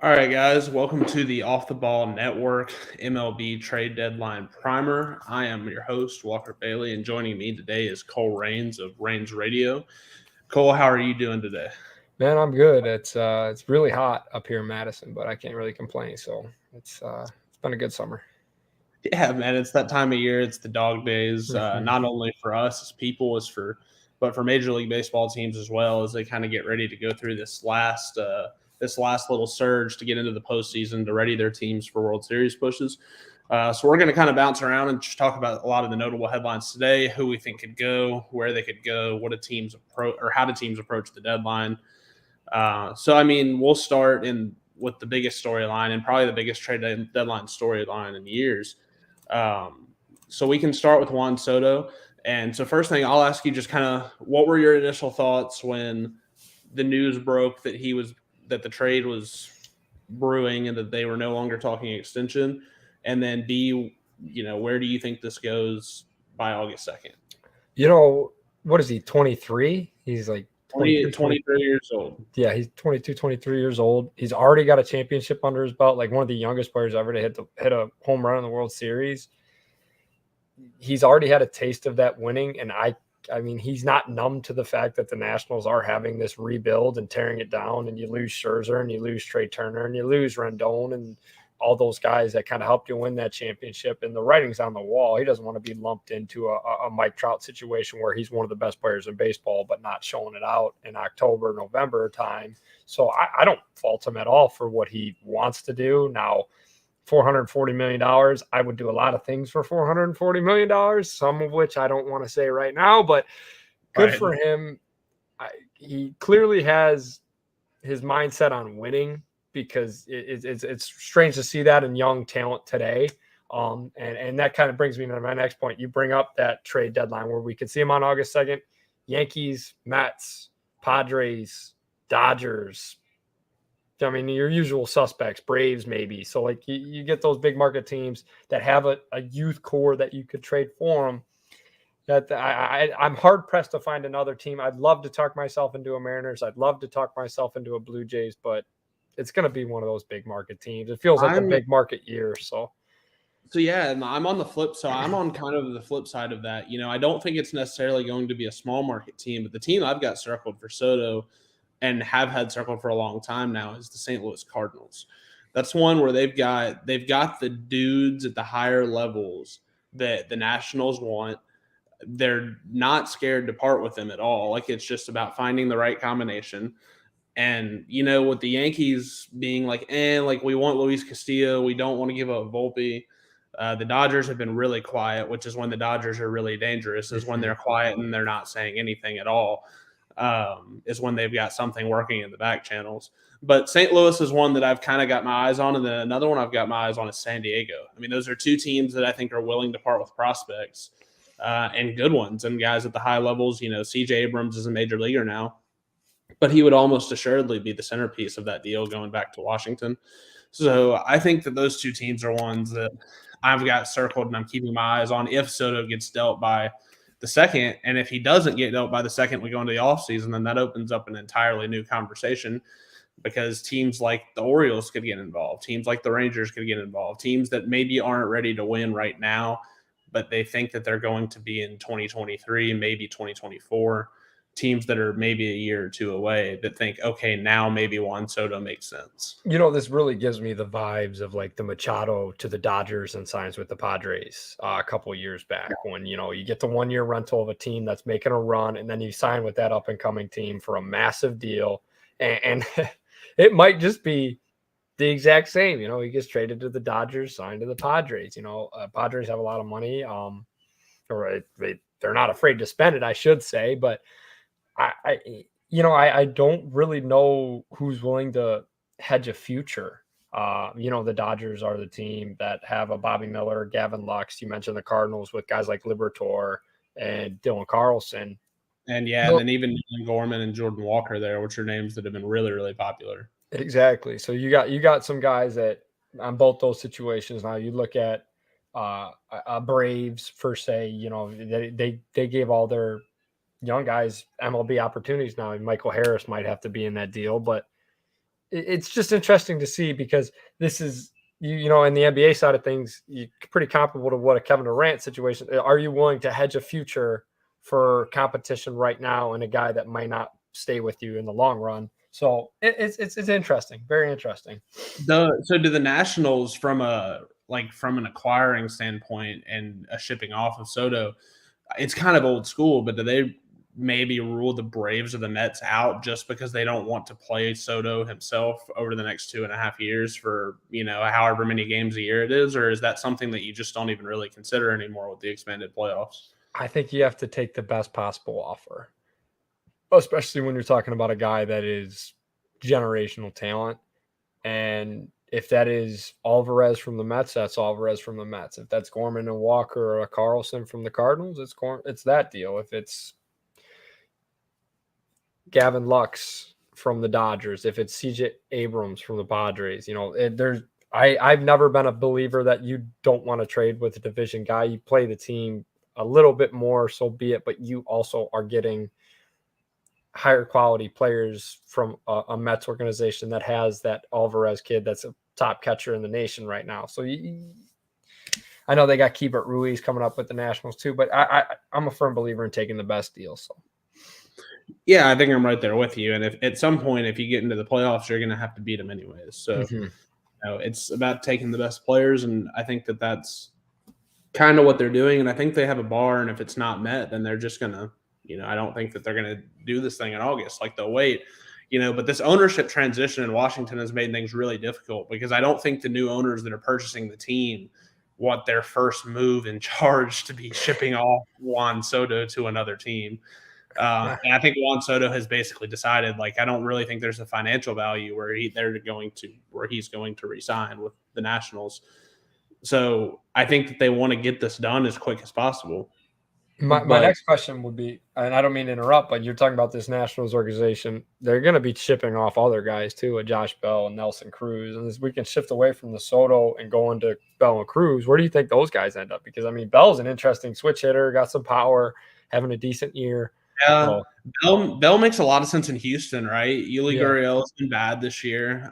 All right, guys, welcome to the Off the Ball Network MLB Trade Deadline Primer. I am your host, Walker Bailey, and joining me today is Cole Rains of Rains Radio. Cole, how are you doing today? Man, I'm good. It's really hot up here in Madison, but I can't really complain. So it's been a good summer. Yeah, man, it's that time of year. It's the dog days, not only for us as people, but for Major League Baseball teams as well, as they kind of get ready to go through this last little surge to get into the postseason to ready their teams for World Series pushes. So we're going to kind of bounce around and just talk about a lot of the notable headlines today, who we think could go, where they could go, what a team's approach or how do teams approach the deadline. We'll start with the biggest storyline and probably the biggest trade deadline storyline in years. So we can start with Juan Soto. And so first thing I'll ask you, just kind of what were your initial thoughts when the news broke that the trade was brewing and that they were no longer talking extension? And then B, where do you think this goes by August 2nd? What is he, 23? He's like 23 years old. Yeah, he's 22, 23 years old. He's already got a championship under his belt, like one of the youngest players ever to hit a home run in the World Series. He's already had a taste of that winning, and I mean, he's not numb to the fact that the Nationals are having this rebuild and tearing it down, and you lose Scherzer and you lose Trey Turner and you lose Rendon and all those guys that kind of helped you win that championship, and the writing's on the wall. He doesn't want to be lumped into a Mike Trout situation where he's one of the best players in baseball, but not showing it out in October, November time. So I don't fault him at all for what he wants to do. Now, $440 million, I would do a lot of things for $440 million, some of which I don't want to say right now, but good for him. He clearly has his mindset on winning, because it's strange to see that in young talent today. And that kind of brings me to my next point. You bring up that trade deadline where we could see him on August 2nd. Yankees, Mets, Padres, Dodgers. I mean, your usual suspects, Braves maybe. So like you get those big market teams that have a youth core that you could trade for them. That I'm hard pressed to find another team. I'd love to talk myself into a Mariners. I'd love to talk myself into a Blue Jays, but it's going to be one of those big market teams. It feels like a big market year. So yeah, I'm on the flip. So I'm on kind of the flip side of that. I don't think it's necessarily going to be a small market team, but the team I've got circled for Soto and have had circled for a long time now is the St. Louis Cardinals. That's one where they've got the dudes at the higher levels that the Nationals want. They're not scared to part with them at all. Like, it's just about finding the right combination. And, with the Yankees being like, we want Luis Castillo, we don't want to give up Volpe. The Dodgers have been really quiet, which is when the Dodgers are really dangerous, is when they're quiet and they're not saying anything at all, is when they've got something working in the back channels. But St. Louis is one that I've kind of got my eyes on, and then another one I've got my eyes on is San Diego. I mean, those are two teams that I think are willing to part with prospects and good ones and guys at the high levels. C.J. Abrams is a major leaguer now, but he would almost assuredly be the centerpiece of that deal going back to Washington. So I think that those two teams are ones that I've got circled and I'm keeping my eyes on if Soto gets dealt by the second. And if he doesn't get dealt by the second, we go into the offseason, then that opens up an entirely new conversation, because teams like the Orioles could get involved. Teams like the Rangers could get involved. Teams that maybe aren't ready to win right now, but they think that they're going to be in 2023, maybe 2024. Teams that are maybe a year or two away that think, okay, now maybe Juan Soto makes sense. This really gives me the vibes of like the Machado to the Dodgers and signs with the Padres a couple of years back, when, you get the 1 year rental of a team that's making a run, and then you sign with that up and coming team for a massive deal. And it might just be the exact same. He gets traded to the Dodgers, signed to the Padres. Padres have a lot of money. Or they're not afraid to spend it, I should say, but I don't really know who's willing to hedge a future. The Dodgers are the team that have a Bobby Miller, Gavin Lux. You mentioned the Cardinals with guys like Liberatore and Dylan Carlson. And then even Gorman and Jordan Walker there, which are names that have been really, really popular. Exactly. So you got some guys that on both those situations. Now you look at Braves per se, they gave all their young guys MLB opportunities now. Michael Harris might have to be in that deal, but it's just interesting to see because this is, you know, in the NBA side of things, pretty comparable to what a Kevin Durant situation. Are you willing to hedge a future for competition right now and a guy that might not stay with you in the long run? So it's interesting, very interesting. So do the Nationals from an acquiring standpoint and a shipping off of Soto, it's kind of old school, but do they maybe rule the Braves or the Mets out just because they don't want to play Soto himself over the next 2.5 years for, you know, however many games a year it is? Or is that something that you just don't even really consider anymore with the expanded playoffs? I think you have to take the best possible offer, especially when you're talking about a guy that is generational talent. And if that is Alvarez from the Mets, that's Alvarez from the Mets. If that's Gorman and Walker or a Carlson from the Cardinals, it's that deal. If it's Gavin Lux from the Dodgers, if it's CJ Abrams from the Padres, you know, I've never been a believer that you don't want to trade with a division guy. You play the team a little bit more, so be it, but you also are getting higher quality players from a Mets organization that has that Alvarez kid that's a top catcher in the nation right now. So I know they got Keibert Ruiz coming up with the Nationals too, but I'm a firm believer in taking the best deal. So Yeah, I think I'm right there with you. And if at some point, if you get into the playoffs, you're going to have to beat them anyways. So you know, it's about taking the best players, and I think that that's kind of what they're doing. And I think they have a bar, and if it's not met, then they're just going to, you know, I don't think that they're going to do this thing in August. Like they'll wait, you know, but this ownership transition in Washington has made things really difficult because I don't think the new owners that are purchasing the team want their first move in charge to be shipping off Juan Soto to another team. And I think Juan Soto has basically decided, like, I don't really think there's a financial value where he's going to resign with the Nationals. So I think that they want to get this done as quick as possible. My next question would be, and I don't mean to interrupt, but you're talking about this Nationals organization. They're going to be shipping off other guys too, with Josh Bell and Nelson Cruz. And as we can shift away from the Soto and go into Bell and Cruz, where do you think those guys end up? Because I mean, Bell's an interesting switch hitter, got some power, having a decent year. Yeah, Bell makes a lot of sense in Houston, right? Yuli Yeah. Gurriel's been bad this year.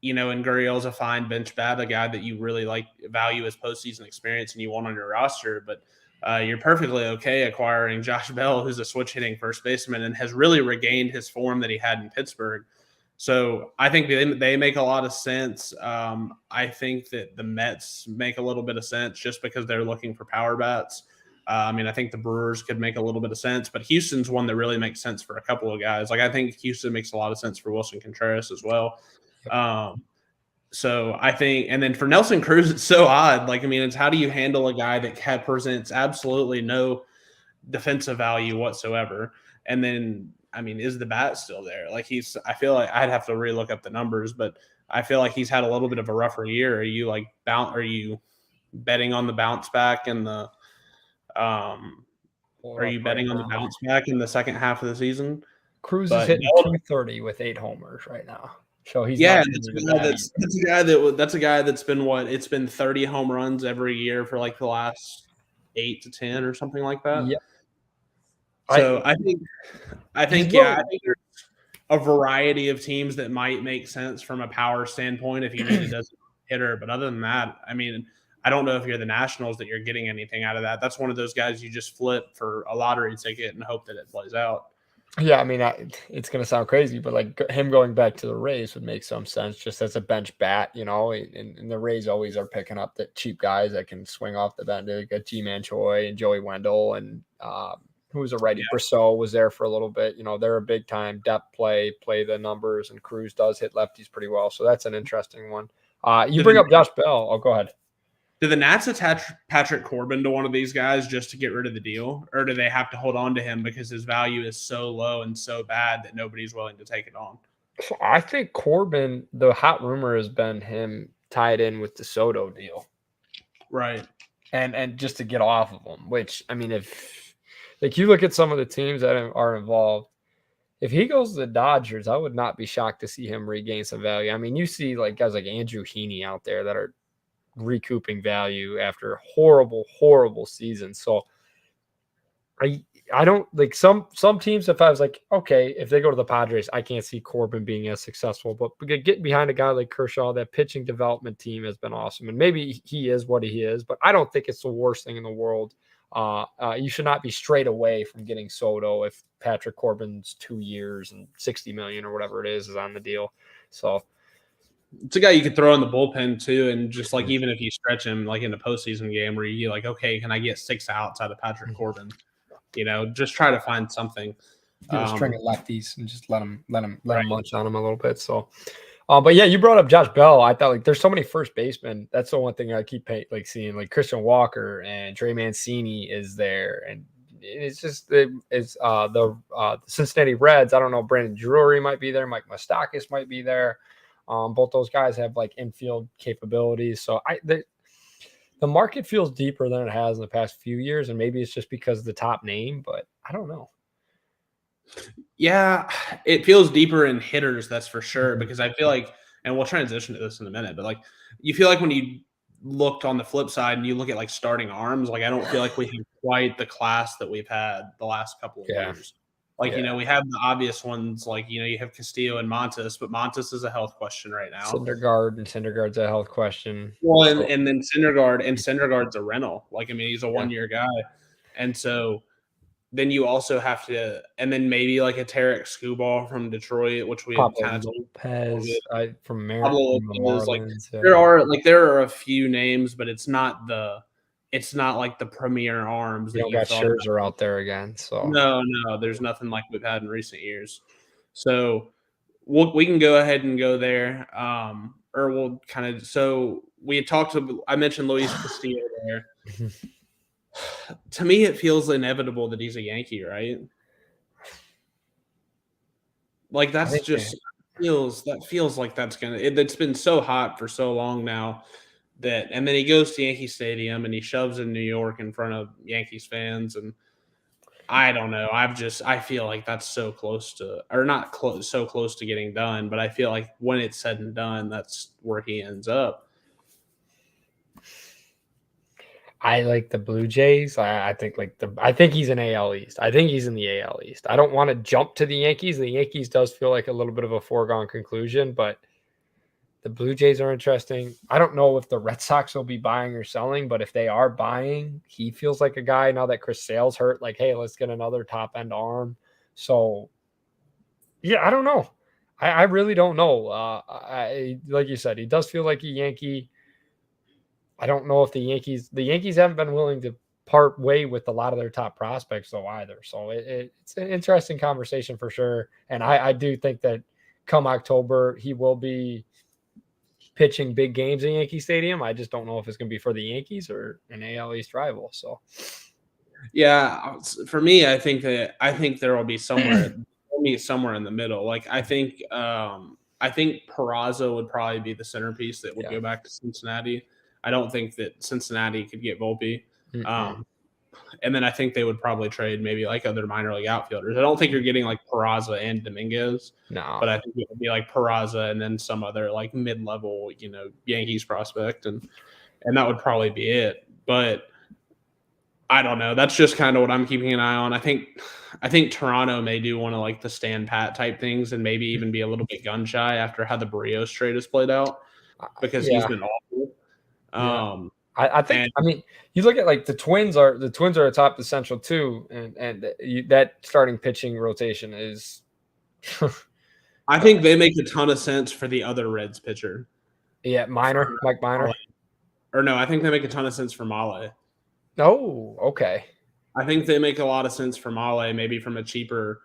You know, and Gurriel's a fine bench bat, a guy that you really value his postseason experience and you want on your roster. But you're perfectly okay acquiring Josh Bell, who's a switch hitting first baseman and has really regained his form that he had in Pittsburgh. So I think they make a lot of sense. I think that the Mets make a little bit of sense just because they're looking for power bats. I mean, I think the Brewers could make a little bit of sense, but Houston's one that really makes sense for a couple of guys. Like I think Houston makes a lot of sense for Wilson Contreras as well. So I think, and then for Nelson Cruz, it's so odd. Like, I mean, it's how do you handle a guy that presents absolutely no defensive value whatsoever? And then, I mean, is the bat still there? Like I feel like I'd have to relook up the numbers, but I feel like he's had a little bit of a rougher year. Are you betting on the bounce back and the, are you betting on the bounce back in the second half of the season? Cruz is hitting 230 with 8 homers right now. So he's that's a guy that's been it's been 30 home runs every year for like the last 8 to 10 or something like that. Yep. So I think there's a variety of teams that might make sense from a power standpoint if you need a designated hitter. But other than that, I mean, I don't know if you're the Nationals that you're getting anything out of that. That's one of those guys you just flip for a lottery ticket and hope that it plays out. Yeah, I mean, it's going to sound crazy, but like him going back to the Rays would make some sense just as a bench bat, you know, and the Rays always are picking up the cheap guys that can swing off the bench. They got G-Man Choi and Joey Wendell and who was a righty. Brissot was there for a little bit. You know, they're a big time depth play the numbers, and Cruz does hit lefties pretty well. So that's an interesting one. You bring up Josh Bell. Oh, go ahead. Do the Nats attach Patrick Corbin to one of these guys just to get rid of the deal? Or do they have to hold on to him because his value is so low and so bad that nobody's willing to take it on? I think Corbin, the hot rumor has been him tied in with the Soto deal. Right. And just to get off of him, which, I mean, if like you look at some of the teams that are involved, if he goes to the Dodgers, I would not be shocked to see him regain some value. I mean, you see like guys like Andrew Heaney out there that are recouping value after horrible season. So I I don't like some teams. If I was like, okay, if they go to the Padres, I can't see Corbin being as successful. But getting behind a guy like Kershaw, that pitching development team has been awesome, and maybe he is what he is. But I don't think it's the worst thing in the world. You should not be straight away from getting Soto if Patrick Corbin's 2 years and $60 million or whatever it is on the deal. So it's a guy you could throw in the bullpen too, and just like even if you stretch him like in a postseason game where you like, okay, can I get 6 outs out of Patrick Corbin? Just try to find something. String of lefties and just let him munch on him a little bit. So, but yeah, you brought up Josh Bell. I thought like there's so many first basemen. That's the one thing I keep seeing. Like Christian Walker and Trey Mancini is there, and it's just the Cincinnati Reds. I don't know. Brandon Drury might be there. Mike Moustakas might be there. Both those guys have like infield capabilities. So the market feels deeper than it has in the past few years, and maybe it's just because of the top name, but I don't know. Yeah, it feels deeper in hitters, that's for sure, because I feel like, and we'll transition to this in a minute, but like you feel like when you looked on the flip side and you look at like starting arms, like I don't feel like we have quite the class that we've had the last couple of years. Like, we have the obvious ones, like, you have Castillo and Montes, but Montes is a health question right now. Syndergaard's a health question. Well, and then Syndergaard's a rental. Like, I mean, he's a 1-year guy. And so then you also have to, and then maybe like a Tarek Skubal from Detroit, which we Pablo kind of Lopez from Pablo Maryland. Like there are a few names, but it's not like the premier arms. You got Scherzer out there again. So no, there's nothing like we've had in recent years. So we can go ahead and go there. Or we'll kind of, so we had talked to, I mentioned Luis Castillo there. To me, it feels inevitable that he's a Yankee, right? Like that feels like that's gonna. It's been so hot for so long now and then he goes to Yankee Stadium and he shoves in New York in front of Yankees fans, and I don't know. I feel like that's so close to, or not close, so close to getting done. But I feel like when it's said and done, that's where he ends up. I like the Blue Jays. I think he's in AL East. I think he's in the AL East. I don't want to jump to the Yankees. The Yankees does feel like a little bit of a foregone conclusion, but the Blue Jays are interesting. I don't know if the Red Sox will be buying or selling, but if they are buying, he feels like a guy now that Chris Sale's hurt. Like, hey, let's get another top end arm. So, yeah, I don't know. I really don't know. Like you said, he does feel like a Yankee. I don't know if the Yankees haven't been willing to part way with a lot of their top prospects though either. So it's an interesting conversation for sure. And I do think that come October, he will be pitching big games in Yankee Stadium. I just don't know if it's going to be for the Yankees or an AL East rival. So, yeah, for me, I think there will be somewhere in the middle. Like I think Peraza would probably be the centerpiece that would go back to Cincinnati. I don't think that Cincinnati could get Volpe. And then I think they would probably trade maybe like other minor league outfielders. I don't think you're getting like Peraza and Dominguez. No. But I think it would be like Peraza and then some other like mid-level, Yankees prospect. And that would probably be it. But I don't know. That's just kind of what I'm keeping an eye on. I think Toronto may do one of like the stand pat type things and maybe even be a little bit gun shy after how the Barrios trade has played out because he's been awful. I think you look at like the Twins are atop the Central too, and that starting pitching rotation is. I think they make a ton of sense for the other Reds pitcher. Yeah, Mike Minor. Or no, I think they make a ton of sense for Male. Oh, okay. I think they make a lot of sense for Male, maybe from a cheaper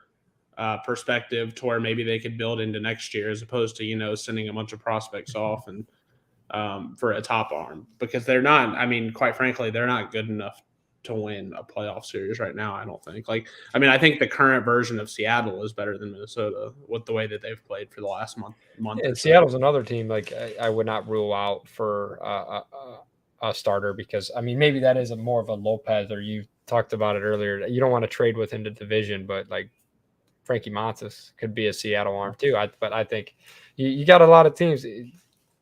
perspective, to where maybe they could build into next year as opposed to sending a bunch of prospects off and. For a top arm, because they're not, quite frankly, they're not good enough to win a playoff series right now. I don't think. I think the current version of Seattle is better than Minnesota with the way that they've played for the last month. And Seattle's another team like I would not rule out for a starter because maybe that is more of a Lopez, or you talked about it earlier. You don't want to trade with him to division, but like Frankie Montas could be a Seattle arm too. But I think you got a lot of teams.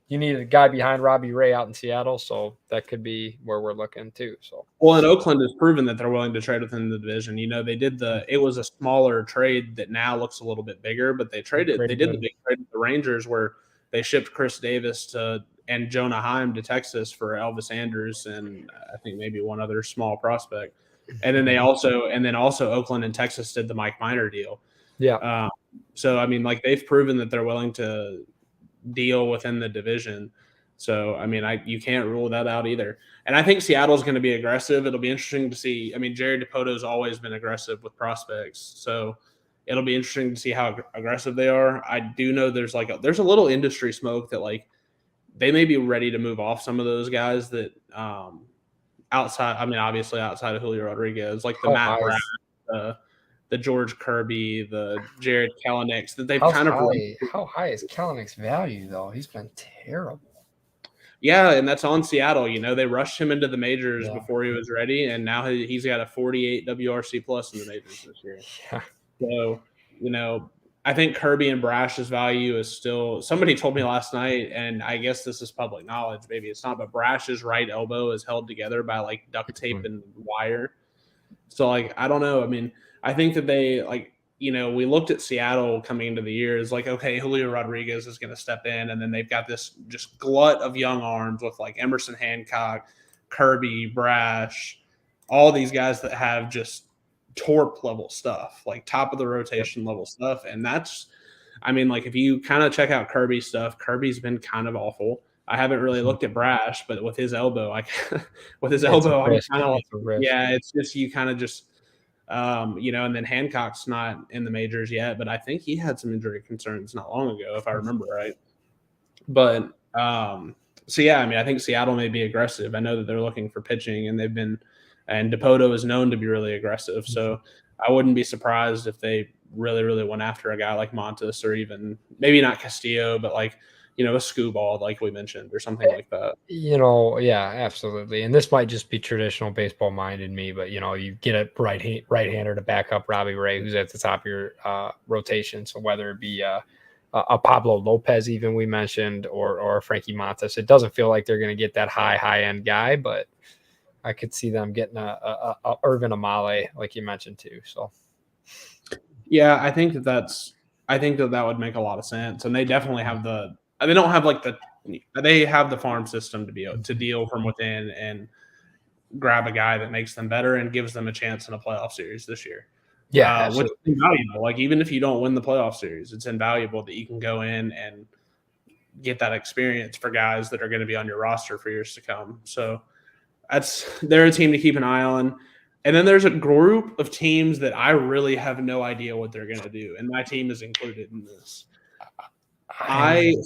you need a guy behind Robbie Ray out in Seattle, so that could be where we're looking too. So Well, and Oakland has proven that they're willing to trade within the division. They did it was a smaller trade that now looks a little bit bigger, but they did the big trade with the Rangers where they shipped Chris Davis and Jonah Heim to Texas for Elvis Andrus and I think maybe one other small prospect. And then also Oakland and Texas did the Mike Minor deal. Yeah. So I mean, like they've proven that they're willing to deal within the division. So I mean, you can't rule that out either. And I think Seattle's going to be aggressive. It'll be interesting to see. I mean, Jared DePoto's always been aggressive with prospects, so it'll be interesting to see how aggressive they are. I do know there's a little industry smoke that like they may be ready to move off some of those guys that outside. I mean, obviously outside of Julio Rodriguez, like the Matt Bratt, the George Kirby, the Jared Kelenics, that they've how high is Kelenics' value though? He's been terrible. Yeah, and that's on Seattle. They rushed him into the majors before he was ready, and now he's got a 48 WRC plus in the majors this year. Yeah. So, I think Kirby and Brash's value is still – somebody told me last night, and I guess this is public knowledge. Maybe it's not, but Brash's right elbow is held together by, like, duct tape and wire. So, like, I don't know. I mean, I think that they, like – we looked at Seattle coming into the year as like, okay, Julio Rodriguez is going to step in. And then they've got this just glut of young arms with like Emerson Hancock, Kirby, Brash, all these guys that have just torp level stuff, like top of the rotation level stuff. And that's, I mean, like if you kind of check out Kirby's stuff, Kirby's been kind of awful. I haven't really looked at Brash, but with his elbow, I'm kind of like, yeah, it's just, you kind of just, and then Hancock's not in the majors yet, but I think he had some injury concerns not long ago, if I remember right. But so yeah, I mean, I think Seattle may be aggressive. I know that they're looking for pitching, and and DePoto is known to be really aggressive. So I wouldn't be surprised if they really, really went after a guy like Montes, or even maybe not Castillo, but like a Skubal, like we mentioned, or something like that. Yeah, absolutely. And this might just be traditional baseball mind in me, but you get a right-hander to back up Robbie Ray, who's at the top of your rotation. So whether it be a Pablo Lopez, even we mentioned, or a Frankie Montes, it doesn't feel like they're going to get that high-end guy, but I could see them getting a Irvin Amale, like you mentioned too. So yeah, I think that would make a lot of sense, and they definitely have they don't have they have the farm system to be able to deal from within and grab a guy that makes them better and gives them a chance in a playoff series this year. Yeah, which is invaluable. Like even if you don't win the playoff series, it's invaluable that you can go in and get that experience for guys that are going to be on your roster for years to come. So they're a team to keep an eye on. And then there's a group of teams that I really have no idea what they're going to do, and my team is included in this.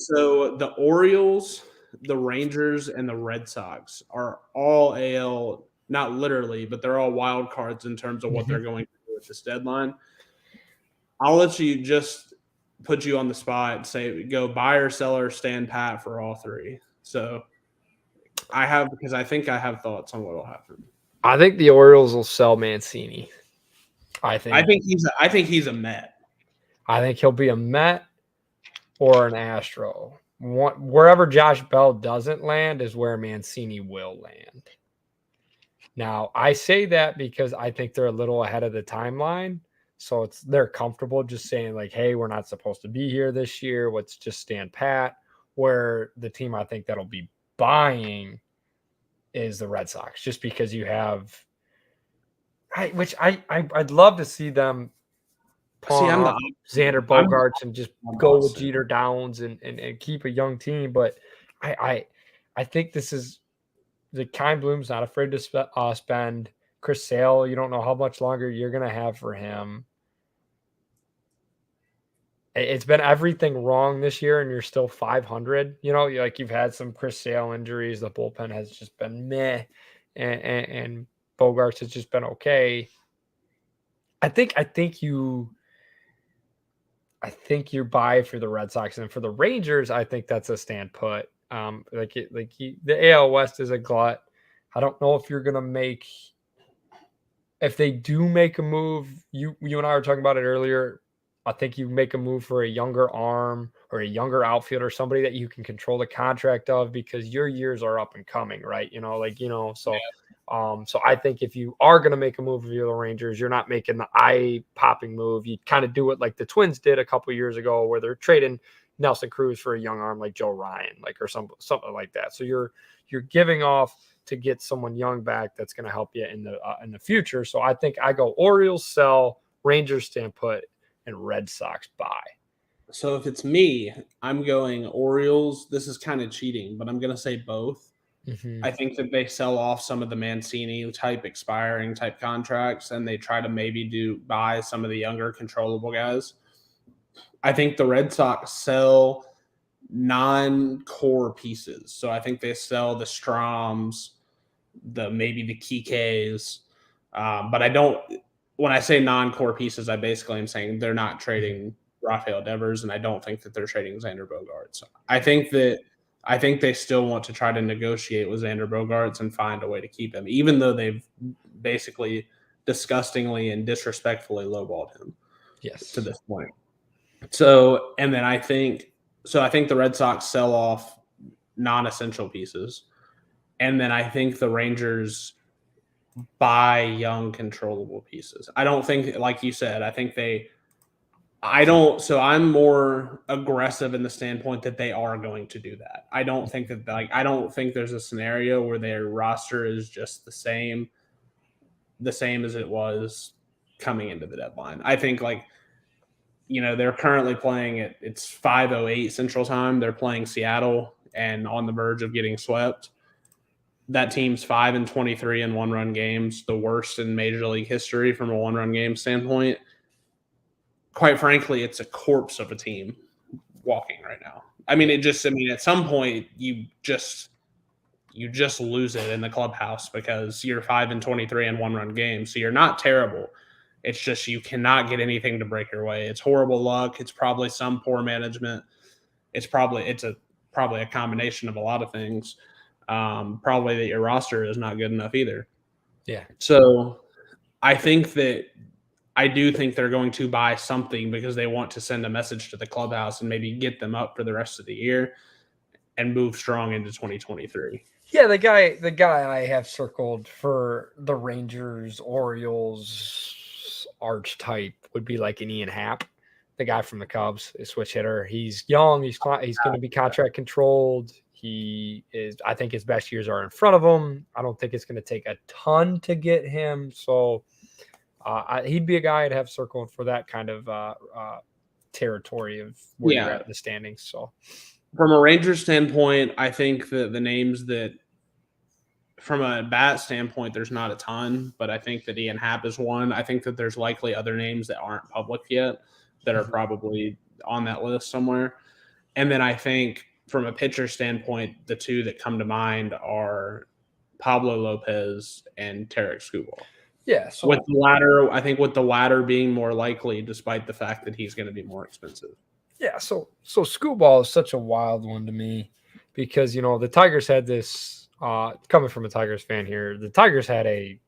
So the Orioles, the Rangers, and the Red Sox are all AL, not literally, but they're all wild cards in terms of what they're going to do at this deadline. I'll let you just put you on the spot and say go buy or sell or stand pat for all three. So because I think I have thoughts on what will happen. I think the Orioles will sell Mancini. I think he's a Met. I think he'll be a Met or an Astro. Wherever Josh Bell doesn't land is where Mancini will land. Now, I say that because I think they're a little ahead of the timeline. So they're comfortable just saying like, hey, we're not supposed to be here this year. Let's just stand pat. Where the team I think that'll be buying is the Red Sox, just because you have I'd love to see them Xander Bogaerts and just go with Jeter Downs and keep a young team. But I think this is the Kyle Bloom's not afraid to spend. Chris Sale, you don't know how much longer you're going to have for him. It's been everything wrong this year, and you're still 500. You've had some Chris Sale injuries. The bullpen has just been meh, and Bogaerts has just been okay. I think you buy for the Red Sox, and for the Rangers, I think that's a stand put. The AL West is a glut. I don't know if you're gonna make. If they do make a move, you and I were talking about it earlier. I think you make a move for a younger arm or a younger outfielder, somebody that you can control the contract of because your years are up and coming, right? So I think if you are going to make a move for the Rangers, you're not making the eye-popping move. You kind of do it like the Twins did a couple years ago, where they're trading Nelson Cruz for a young arm like Joe Ryan, or something like that. So you're giving off to get someone young back that's going to help you in the future. So I think I go Orioles sell, Rangers stand put, and Red Sox buy. So if it's me, I'm going Orioles. This is kind of cheating, but I'm going to say both. Mm-hmm. I think that they sell off some of the Mancini type expiring type contracts, and they try to maybe buy some of the younger controllable guys. I think the Red Sox sell non-core pieces. So I think they sell the Stroms, maybe the Kikes. But I don't, when I say non-core pieces, I basically am saying they're not trading Rafael Devers, and I don't think that they're trading Xander Bogaerts. I think they still want to try to negotiate with Xander Bogaerts and find a way to keep him, even though they've basically disgustingly and disrespectfully lowballed him to this point. So, and then I think the Red Sox sell off non-essential pieces. And then I think the Rangers buy young controllable pieces. I don't think, like you said, so I'm more aggressive in the standpoint that they are going to do that. I don't think there's a scenario where their roster is just the same as it was coming into the deadline. I think they're currently playing it's 5:08 Central Time. They're playing Seattle and on the verge of getting swept. That team's 5-23 in one-run games, the worst in Major League history from a one-run game standpoint. Quite frankly, it's a corpse of a team walking right now. At some point you just lose it in the clubhouse because you're 5-23 in one-run games. So you're not terrible. It's just you cannot get anything to break your way. It's horrible luck. It's probably some poor management. It's probably a combination of a lot of things. Probably that your roster is not good enough either. Yeah. So I do think they're going to buy something because they want to send a message to the clubhouse and maybe get them up for the rest of the year and move strong into 2023. Yeah, the guy I have circled for the Rangers, Orioles archetype would be like an Ian Happ, the guy from the Cubs, a switch hitter. He's young. He's going to be contract controlled. I think his best years are in front of him. I don't think it's going to take a ton to get him. So he'd be a guy I'd have circled for that kind of territory of where you're at in the standings. So from a Rangers standpoint, I think that the names that from a bat standpoint, there's not a ton, but I think that Ian Happ is one. I think that there's likely other names that aren't public yet that are probably on that list somewhere. And then I think from a pitcher standpoint, the two that come to mind are Pablo Lopez and Tarek Skubal. Yeah. So with the latter being more likely, despite the fact that he's going to be more expensive. Yeah. So Skubal is such a wild one to me because, the Tigers had this, coming from a Tigers fan here, the Tigers had a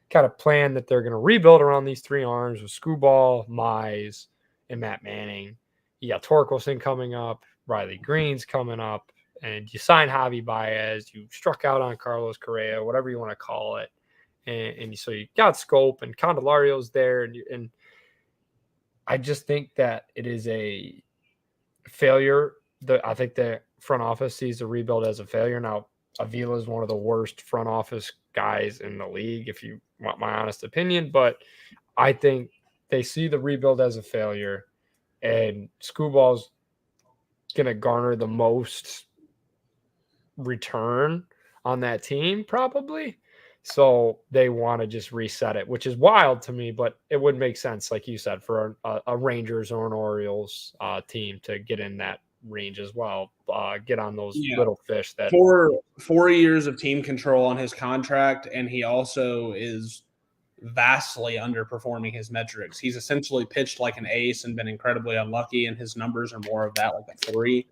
kind of plan that they're going to rebuild around these three arms with Skubal, Mize, and Matt Manning. You got Torkelson coming up, Riley Green's coming up, and you sign Javi Baez. You struck out on Carlos Correa, whatever you want to call it. And so you got Scope and Candelario's there. And I just think that it is a failure. I think the front office sees the rebuild as a failure. Now, Avila is one of the worst front office guys in the league, if you want my honest opinion. But I think they see the rebuild as a failure, and Skubal's going to garner the most return on that team, probably. So they want to just reset it, which is wild to me, but it would make sense, like you said, for a Rangers or an Orioles team to get in that range as well, get on those little fish that 4 years of team control on his contract, and he also is vastly underperforming his metrics. He's essentially pitched like an ace and been incredibly unlucky, and his numbers are more of that, like a 3.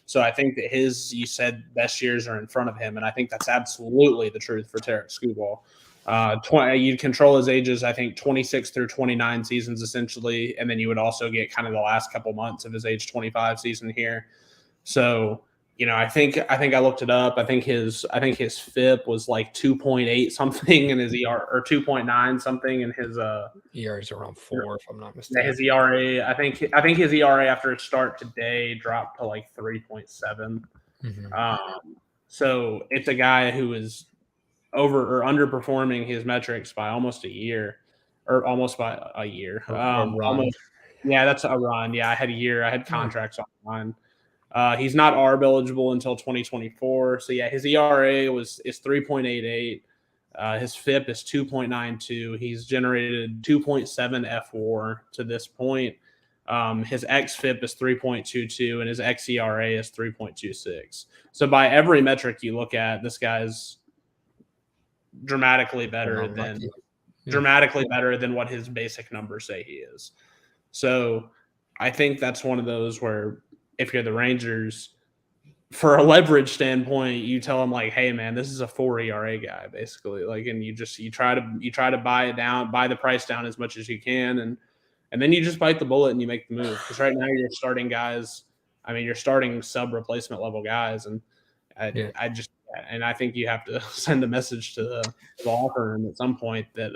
So I think that you said best years are in front of him, and I think that's absolutely the truth for Tarek Skubal. You'd control his ages, I think, 26 through 29 seasons essentially, and then you would also get kind of the last couple months of his age 25 season here. So, I think I looked it up. I think his FIP was like 2.8 something in his ER, or 2.9 something in his ERA is around 4 if I'm not mistaken. his ERA. I think his ERA after its start today dropped to like 3.7. So it's a guy who is over or underperforming his metrics by almost a year, or almost by a year. Almost, yeah, that's a run. Yeah, I had a year. I had contracts online. He's not ARB eligible until 2024. So yeah, his ERA is 3.88. His FIP is 2.92. He's generated 2.7 FWAR to this point. His xFIP is 3.22 and his xERA is 3.26. So by every metric you look at, this guy's dramatically better than what his basic numbers say he is. So I think that's one of those where if you're the Rangers, for a leverage standpoint, you tell them like, hey man, this is a 4 ERA guy, basically. Like, and you try to buy it down, buy the price down as much as you can, and then you just bite the bullet and you make the move. Because right now you're starting guys. I mean, you're starting sub replacement level guys, and I think you have to send a message to the law firm at some point that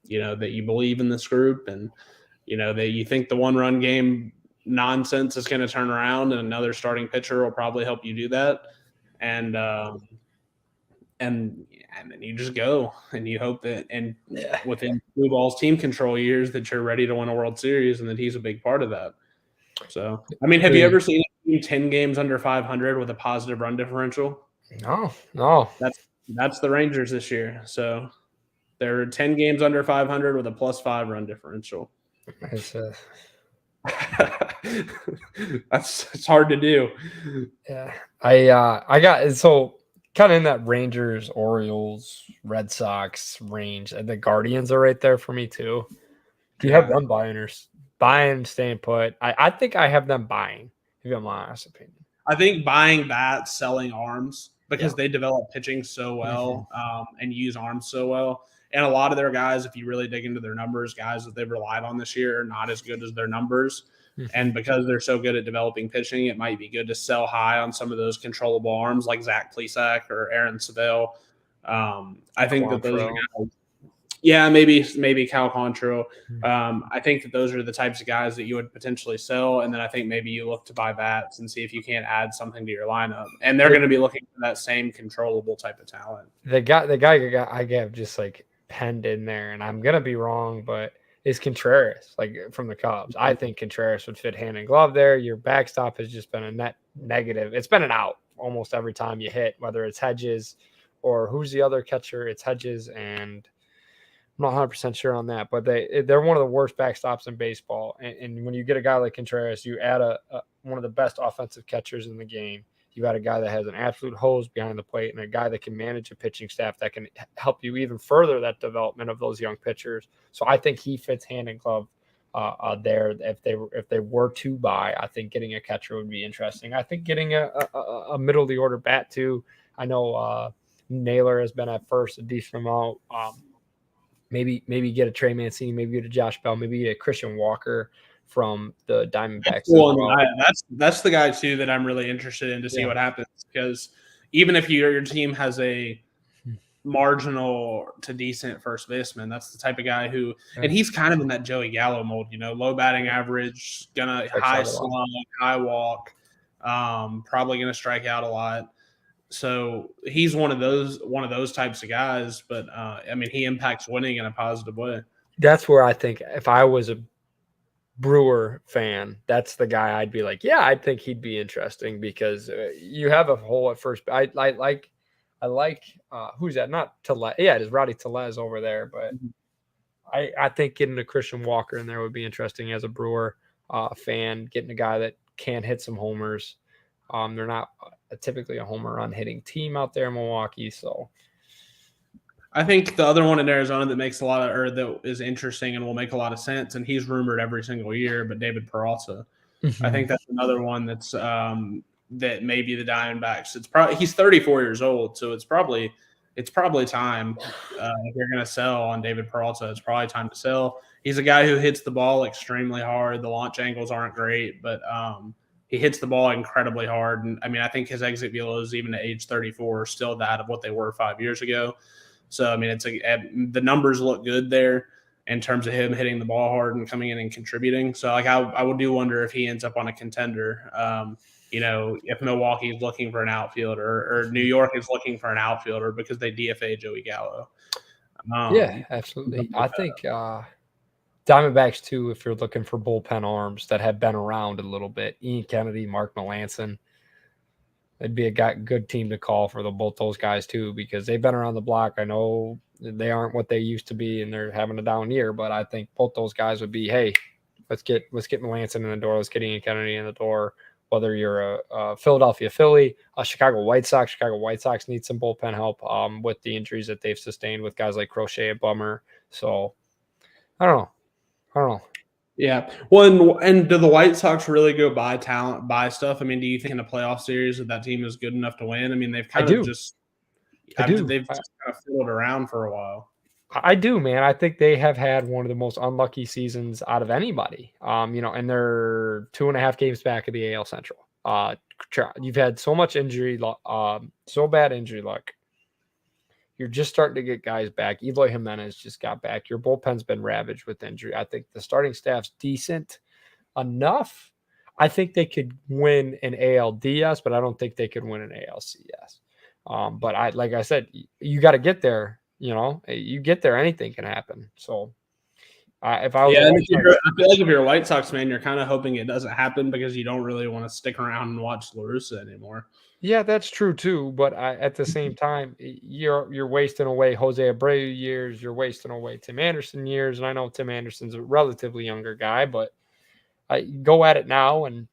that you believe in this group, and that you think the 1-run game nonsense is going to turn around, and another starting pitcher will probably help you do that. And then you just go and you hope that, and within Blue Ball's team control years, that you're ready to win a World Series, and that he's a big part of that. So, I mean, have you ever seen 10 games under 500 with a positive run differential? No. That's the Rangers this year. So they're 10 games under 500 with a +5 run differential. It's hard to do. Yeah, I got so kind of in that Rangers, Orioles, Red Sox range, and the Guardians are right there for me too. Do you have them buying, staying put? I think I have them buying. If you have my honest opinion, I think buying bats, selling arms, because they develop pitching so well and use arms so well. And a lot of their guys, if you really dig into their numbers, guys that they've relied on this year are not as good as their numbers. And because they're so good at developing pitching, it might be good to sell high on some of those controllable arms like Zach Plesac or Aaron Seville. I think that those are guys. Yeah, maybe Cal Quantrill. I think that those are the types of guys that you would potentially sell, and then I think maybe you look to buy bats and see if you can't add something to your lineup. And they're going to be looking for that same controllable type of talent. The guy I have just like penned in there, and I'm gonna be wrong, but is Contreras, like from the Cubs. I think Contreras would fit hand in glove there. Your backstop has just been a net negative. It's been an out almost every time you hit, whether it's Hedges or who's the other catcher. It's Hedges, and I'm not 100% sure on that, but they're one of the worst backstops in baseball. And when you get a guy like Contreras, you add one of the best offensive catchers in the game. You got a guy that has an absolute hose behind the plate, and a guy that can manage a pitching staff that can help you even further that development of those young pitchers. So I think he fits hand in glove there. If they were to buy, I think getting a catcher would be interesting. I think getting a middle of the order bat too. I know Naylor has been at first a decent amount. Maybe get a Trey Mancini, maybe get a Josh Bell, maybe get a Christian Walker from the Diamondbacks. That's the guy too that I'm really interested in to see what happens, because even if your team has a marginal to decent first baseman, that's the type of guy who, and he's kind of in that Joey Gallo mold, low batting average, gonna high slug, high walk, probably gonna strike out a lot. So he's one of those types of guys, but I mean, he impacts winning in a positive way. That's where I think if I was a Brewer fan, that's the guy I'd be like, yeah, I think he'd be interesting, because you have a hole at first. I like who's that? Not Tellez. Yeah, it is Rowdy Tellez over there, but I think getting a Christian Walker in there would be interesting as a Brewer fan. Getting a guy that can hit some homers. They're not typically a homer run hitting team out there in Milwaukee, so. I think the other one in Arizona that makes that is interesting and will make a lot of sense, and he's rumored every single year, but David Peralta. I think that's another one that's that maybe the Diamondbacks. He's 34 years old, so it's probably it's probably time. If you're going to sell on David Peralta, it's probably time to sell. He's a guy who hits the ball extremely hard. The launch angles aren't great, but he hits the ball incredibly hard. And I mean, I think his exit velos, even at age 34, are still that of what they were 5 years ago. So, I mean, the numbers look good there in terms of him hitting the ball hard and coming in and contributing. So, like, I would do wonder if he ends up on a contender. If Milwaukee is looking for an outfielder or New York is looking for an outfielder because they DFA Joey Gallo. Yeah, absolutely. I think Diamondbacks too, if you're looking for bullpen arms that have been around a little bit, Ian Kennedy, Mark Melancon, it'd be a good team to call for both those guys too, because they've been around the block. I know they aren't what they used to be and they're having a down year, but I think both those guys would be, hey, let's get Melancon in the door. Let's get Ian Kennedy in the door. Whether you're a Philadelphia Philly, a Chicago White Sox need some bullpen help with the injuries that they've sustained with guys like Crochet and Bummer. So I don't know. Yeah. Well, and do the White Sox really go buy talent, buy stuff? I mean, do you think in a playoff series that team is good enough to win? I mean, they've kind of just kind of fiddled around for a while. I do, man. I think they have had one of the most unlucky seasons out of anybody. And they're 2.5 games back of the AL Central. You've had so much injury, so bad injury luck. You're just starting to get guys back. Eloy Jimenez just got back. Your bullpen's been ravaged with injury. I think the starting staff's decent enough. I think they could win an ALDS, but I don't think they could win an ALCS. But like I said, you got to get there. You get there, anything can happen. So if I was, I feel like if you're a White Sox fan, you're kind of hoping it doesn't happen because you don't really want to stick around and watch La Russa anymore. Yeah, that's true too. But at the same time, you're wasting away Jose Abreu years. You're wasting away Tim Anderson years. And I know Tim Anderson's a relatively younger guy, but go at it now. And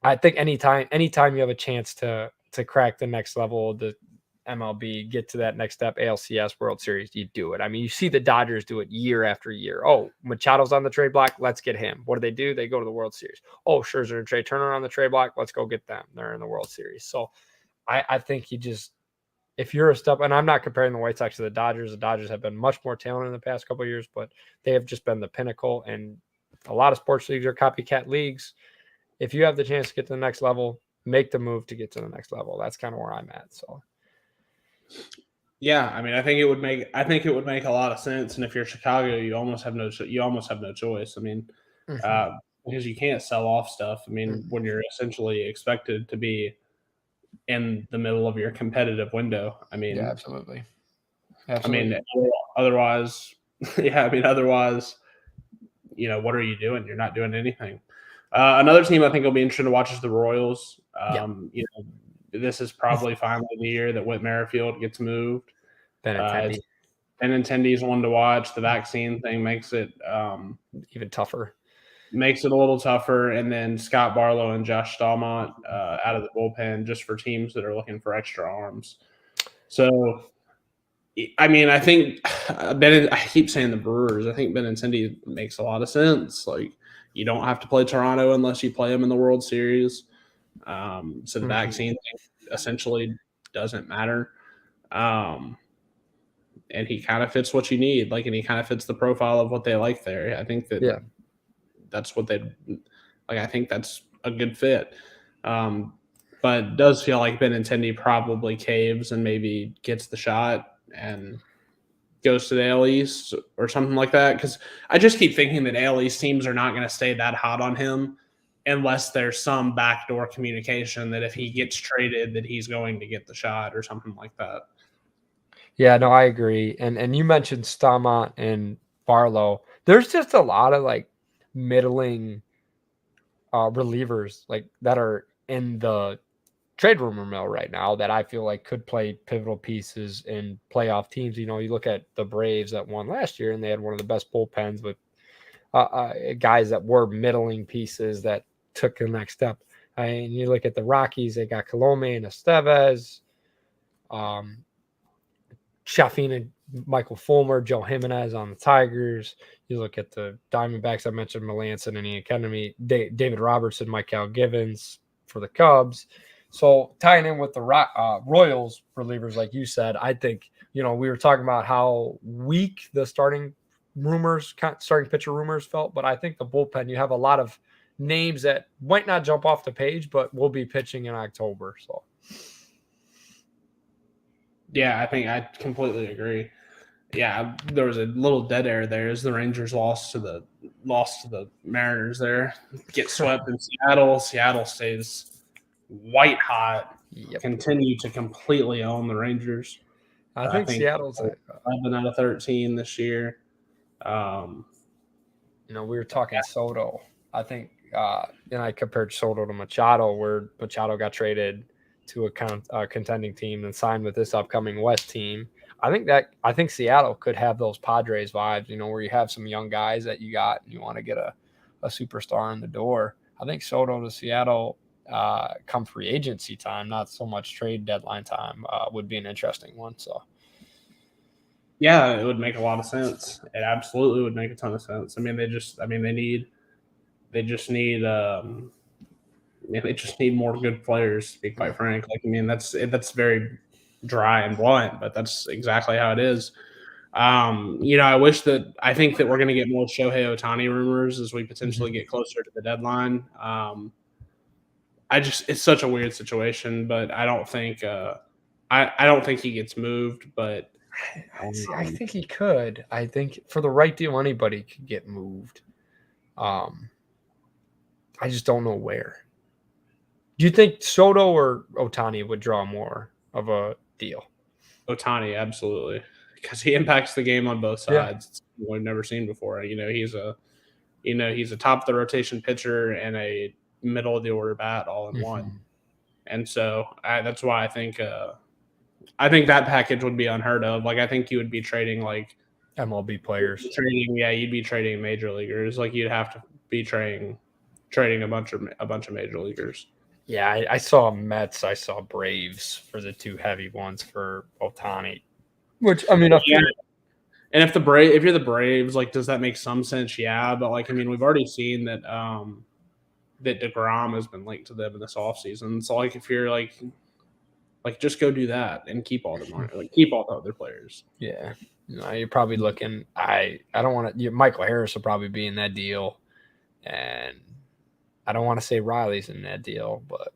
I think anytime you have a chance to crack the next level of the MLB, get to that next step, ALCS, World Series, you do it. I mean, you see the Dodgers do it year after year. Oh, Machado's on the trade block. Let's get him. What do? They go to the World Series. Oh, Scherzer and Trey Turner on the trade block. Let's go get them. They're in the World Series. So I think if you're a step, and I'm not comparing the White Sox to the Dodgers have been much more talented in the past couple of years, but they have just been the pinnacle. And a lot of sports leagues are copycat leagues. If you have the chance to get to the next level, make the move to get to the next level. That's kind of where I'm at. So. Yeah, I mean, I think it would make a lot of sense. And if you're Chicago, you almost have no choice. I mean, because you can't sell off stuff. I mean, when you're essentially expected to be in the middle of your competitive window. I mean, yeah, absolutely. I mean, otherwise, what are you doing? You're not doing anything. Another team I think will be interesting to watch is the Royals. This is probably finally the year that Whit Merrifield gets moved. Benintendi is one to watch. The vaccine thing makes it even tougher. Makes it a little tougher. And then Scott Barlow and Josh Stallmont out of the bullpen just for teams that are looking for extra arms. So, I mean, I think I keep saying the Brewers. I think Benintendi makes a lot of sense. Like, you don't have to play Toronto unless you play them in the World Series. So the vaccine thing essentially doesn't matter. And he kind of fits what you need. And he kind of fits the profile of what they like there. I think that's what I think that's a good fit. But it does feel like Benintendi probably caves and maybe gets the shot and goes to the AL East or something like that. Because I just keep thinking that AL East teams are not going to stay that hot on him unless there's some backdoor communication that if he gets traded that he's going to get the shot or something like that. Yeah, no, I agree. And you mentioned Stallmont and Barlow. There's just a lot of middling relievers that are in the trade rumor mill right now that I feel like could play pivotal pieces in playoff teams. You look at the Braves that won last year and they had one of the best bullpens with guys that were middling pieces that took the next step. And you look at the Rockies, they got Colome and Estevez, Chafin, Michael Fulmer, Joe Jimenez on the Tigers. You look at the Diamondbacks, I mentioned Melancon and Ian Kennedy, David Robertson, Michael Givens for the Cubs. So tying in with the Royals relievers, like you said, I think, we were talking about how weak the starting pitcher rumors felt, but I think the bullpen, you have a lot of names that might not jump off the page, but will be pitching in October. So, yeah, I think I completely agree. Yeah, there was a little dead air there as the Rangers lost to the Mariners there. Get swept in Seattle. Seattle stays white hot. yep. Continue to completely own the Rangers. I think Seattle's 11 out of 13 this year. We were talking Soto. I think, and I compared Soto to Machado, where Machado got traded to a contending team and signed with this upcoming West team. I think Seattle could have those Padres vibes, where you have some young guys that you got and you want to get a superstar in the door. I think Soto to Seattle come free agency time, not so much trade deadline time, would be an interesting one. So, yeah, it would make a lot of sense. It absolutely would make a ton of sense. They just need more good players, to be quite frank. That's very dry and blunt, but that's exactly how it is. I think that we're going to get more Shohei Ohtani rumors as we potentially get closer to the deadline. It's such a weird situation, but I don't think I don't think he gets moved, but I think he could. I think for the right deal, anybody could get moved. I just don't know where. Do you think Soto or Ohtani would draw more of a deal? Ohtani, absolutely, because he impacts the game on both sides. It's something we've never seen before. He's a top of the rotation pitcher and a middle of the order bat all in one, and so that's why I think that package would be unheard of. Like, I think you would be trading like MLB players. You'd be trading major leaguers. Like, you'd have to be trading a bunch of major leaguers. Yeah, I saw Mets. I saw Braves for the two heavy ones for Ohtani. Which, and if you're the Braves, like, does that make some sense? Yeah, but we've already seen that that DeGrom has been linked to them in this offseason. So if you're like just go do that and keep all the money, keep all the other players. Yeah, you're probably looking. I don't want to. Michael Harris will probably be in that deal, and I don't want to say Riley's in that deal, but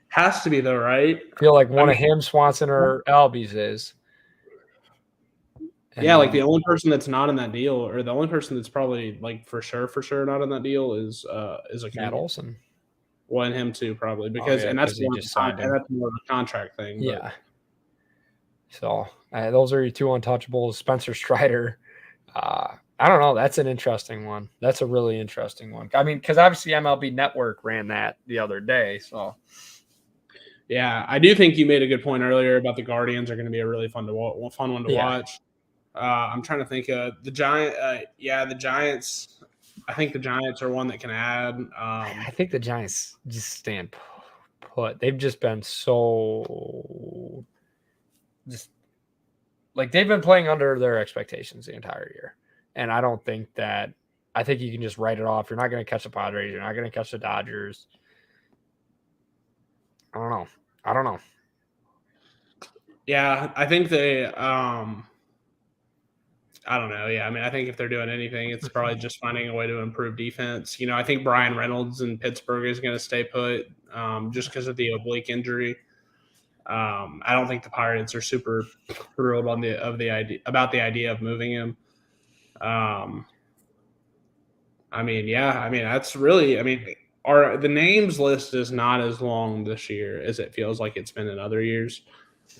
has to be though, right? I feel like one of him, Swanson, or Albies is. And the only person that's not in that deal, or the only person that's probably for sure not in that deal is a Matt Olson. Well, and him too, probably, because that's more of a contract thing. Yeah. But. So those are your two untouchables. Spencer Strider. I don't know. That's an interesting one. That's a really interesting one. Because obviously MLB Network ran that the other day. So, yeah, I do think you made a good point earlier about the Guardians are going to be a really fun one to watch. I'm trying to think of the Giants. The Giants. I think the Giants are one that can add. I think the Giants just stand put. They've just been so they've been playing under their expectations the entire year. And I don't think that – I think you can just write it off. You're not going to catch the Padres. You're not going to catch the Dodgers. I don't know. Yeah, I think they I don't know. Yeah, I think if they're doing anything, it's probably just finding a way to improve defense. I think Brian Reynolds in Pittsburgh is going to stay put just because of the oblique injury. I don't think the Pirates are super thrilled about the idea of moving him. That's really. The names list is not as long this year as it feels like it's been in other years.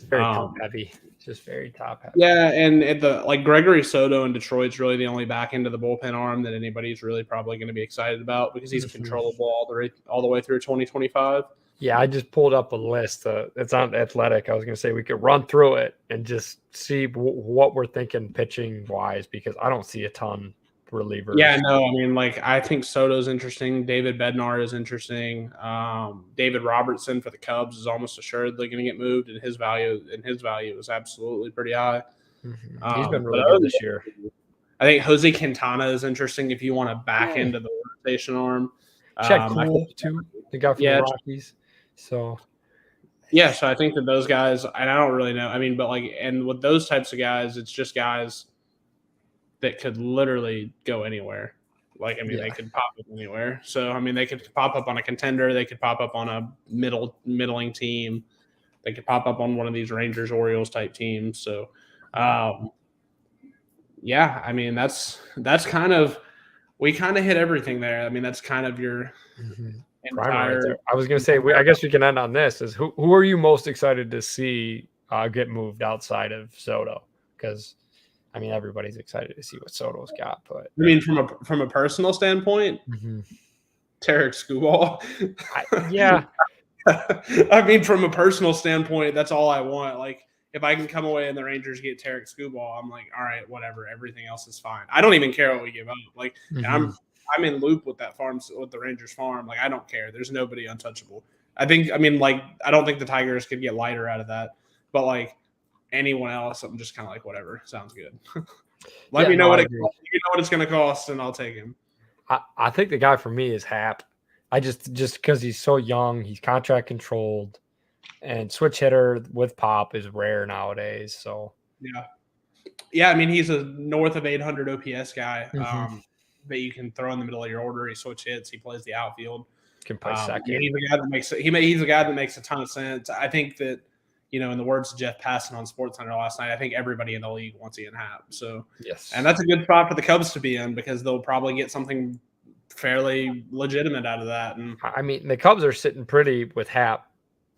Very top heavy. Just very top heavy. Yeah, and Gregory Soto in Detroit's really the only back end of the bullpen arm that anybody's really probably going to be excited about because he's controllable all the way through 2025. Yeah, I just pulled up a list. It's on Athletic. I was going to say we could run through it and just see what we're thinking pitching wise because I don't see a ton relievers. Yeah, no, I think Soto's interesting. David Bednar is interesting. David Robertson for the Cubs is almost assuredly going to get moved, and his value is absolutely pretty high. Mm-hmm. He's been really good this year. I think Jose Quintana is interesting if you want to back into the rotation arm. Chad Cool too, the guy from the Rockies. So yeah, so I think that those guys, and I don't really know. I mean, but like, and with those types of guys, it's just guys that could literally go anywhere. Like, I mean, they could pop up anywhere. So, I mean, they could pop up on a contender. They could pop up on a middling team. They could pop up on one of these Rangers, Orioles type teams. So, yeah, I mean, that's kind of, we kind of hit everything there. I mean, that's kind of your primer right entire. there. I was going to say, I guess we can end on this. Is who are you most excited to see get moved outside of Soto? Because I mean, everybody's excited to see what Soto's got. But I mean, from a personal standpoint, Tarek Skubal. Yeah. I mean, from a personal standpoint, that's all I want. Like, if I can come away and the Rangers get Tarek Skubal, I'm like, all right, whatever. Everything else is fine. I don't even care what we give up. Like, and I'm in loop with that farm, with the Rangers farm. Like, I don't care. There's nobody untouchable. I mean, like, I don't think the Tigers could get lighter out of that. But, like, anyone else, I'm just kind of like, whatever. Sounds good. Let me know what it's going to cost, and I'll take him. I think the guy for me is Hap. I just because he's so young, he's contract controlled, and switch hitter with pop is rare nowadays. So yeah. I mean, he's a north of 800 OPS guy that you can throw in the middle of your order. He switch hits. He plays the outfield. Can play second. He's a guy that he's a guy that makes a ton of sense. I think that, you know, in the words of Jeff Passan on SportsCenter last night, I think everybody in the league wants Ian Happ. So yes, and that's a good spot for the Cubs to be in because they'll probably get something fairly legitimate out of that. And I mean, the Cubs are sitting pretty with Happ,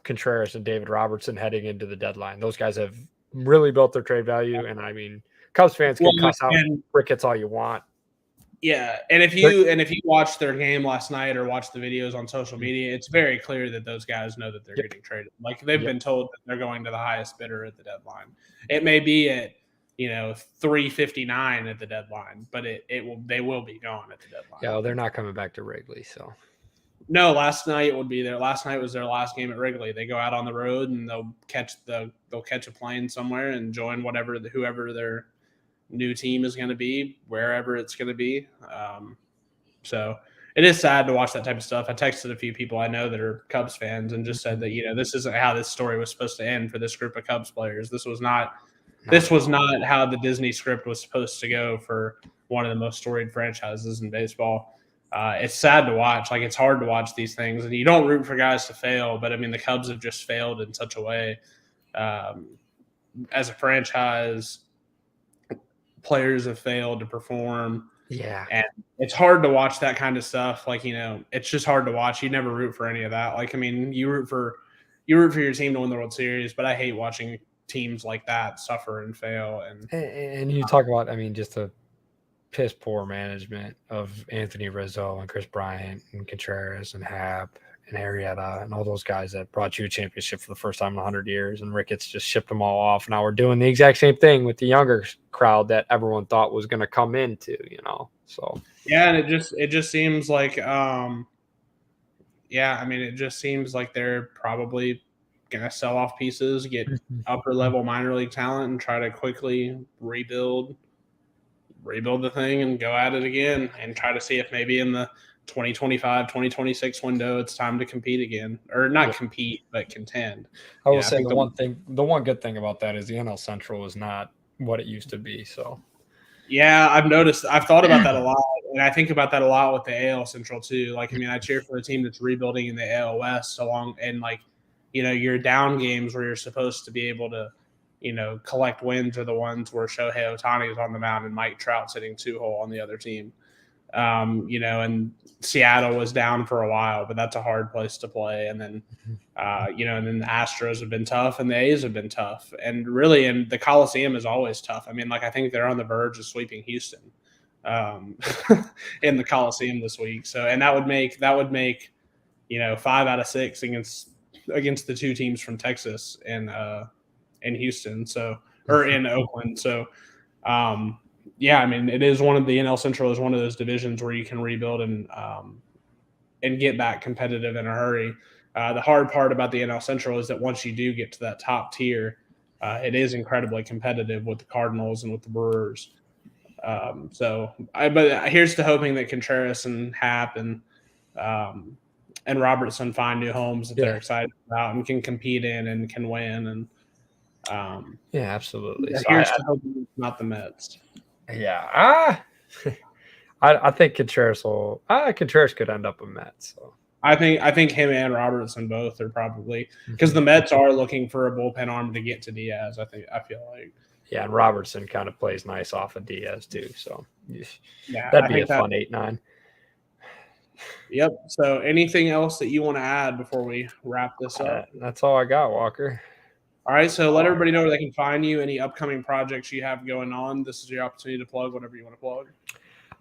Contreras, and David Robertson heading into the deadline. Those guys have really built their trade value, and I mean, Cubs fans can cuss out Ricketts all you want. Yeah, and if you watch their game last night or watch the videos on social media, it's very clear that those guys know that they're getting traded. Like they've been told that they're going to the highest bidder at the deadline. It may be at, you know, 359 at the deadline, but they will be gone at the deadline. Yeah, well, they're not coming back to Wrigley, so. No, last night would be last night was their last game at Wrigley. They go out on the road and they'll catch a plane somewhere and join whoever their new team is going to be, wherever it's going to be. So it is sad to watch that type of stuff. I texted a few people I know that are Cubs fans and just said that, you know, this isn't how this story was supposed to end for this group of Cubs players. This was not how the Disney script was supposed to go for one of the most storied franchises in baseball. It's sad to watch. Like, it's hard to watch these things, and you don't root for guys to fail. But I mean, the Cubs have just failed in such a way as a franchise. Players have failed to perform. Yeah. And it's hard to watch that kind of stuff. Like, you know, it's just hard to watch. You never root for any of that. Like, I mean, you root for your team to win the World Series, but I hate watching teams like that suffer and fail. And you talk about, I mean, just the piss poor management of Anthony Rizzo and Chris Bryant and Contreras and Happ and Arrieta and all those guys that brought you a championship for the first time in 100 years, and Ricketts just shipped them all off. Now we're doing the exact same thing with the younger crowd that everyone thought was going to come into, you know. So yeah, and it just seems like I mean, it just seems like they're probably going to sell off pieces, get upper level minor league talent, and try to quickly rebuild the thing and go at it again and try to see if maybe in the 2025, 2026 window, it's time to compete again, or not compete, but contend. I will say the one good thing about that is the NL Central is not what it used to be. So yeah, I've thought about that a lot, and I think about that a lot with the AL Central too. Like, I mean, I cheer for a team that's rebuilding in the AL West and like, you know, your down games where you're supposed to be able to, you know, collect wins are the ones where Shohei Ohtani is on the mound and Mike Trout's hitting 2-hole on the other team. You know, and Seattle was down for a while, but that's a hard place to play. And then, you know, and then the Astros have been tough and the A's have been tough. And really, and the Coliseum is always tough. I mean, like, I think they're on the verge of sweeping Houston in the Coliseum this week. So, and that would make, you know, 5 out of 6 against the two teams from Texas and in Houston. So, or in Oakland. So, yeah, I mean, it is one of the NL Central is one of those divisions where you can rebuild and get back competitive in a hurry. The hard part about the NL Central is that once you do get to that top tier, it is incredibly competitive with the Cardinals and with the Brewers. But here's to hoping that Contreras and Happ and and Robertson find new homes that they're excited about and can compete in and can win. And absolutely. So here's to hoping it's not the Mets. Yeah. I think Contreras could end up a Met. So I think him and Robertson both are probably, because the Mets are looking for a bullpen arm to get to Diaz. I feel like. Yeah, and Robertson kind of plays nice off of Diaz too. So yeah, that'd be a fun 8-9. Yep. So anything else that you want to add before we wrap this up? That's all I got, Walker. All right. So let everybody know where they can find you, any upcoming projects you have going on. This is your opportunity to plug whatever you want to plug.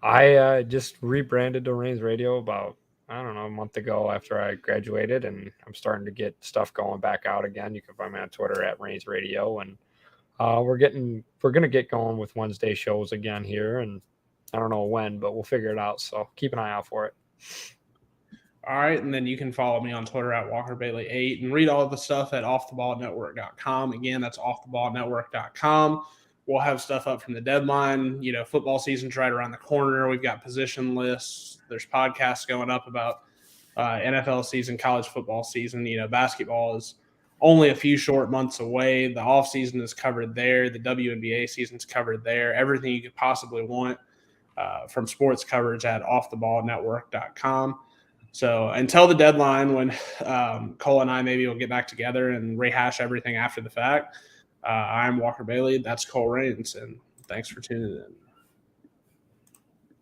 I just rebranded to Reigns Radio about, I don't know, a month ago after I graduated, and I'm starting to get stuff going back out again. You can find me on Twitter at Reigns Radio, and we're gonna get going with Wednesday shows again here, and I don't know when, but we'll figure it out. So keep an eye out for it. All right, and then you can follow me on Twitter at WalkerBailey8 and read all of the stuff at offtheballnetwork.com. Again, that's offtheballnetwork.com. We'll have stuff up from the deadline. You know, football season's right around the corner. We've got position lists. There's podcasts going up about NFL season, college football season. You know, basketball is only a few short months away. The offseason is covered there. The WNBA season's covered there. Everything you could possibly want from sports coverage at offtheballnetwork.com. So until the deadline, when Cole and I maybe will get back together and rehash everything after the fact, I'm Walker Bailey. That's Cole Rains, and thanks for tuning in.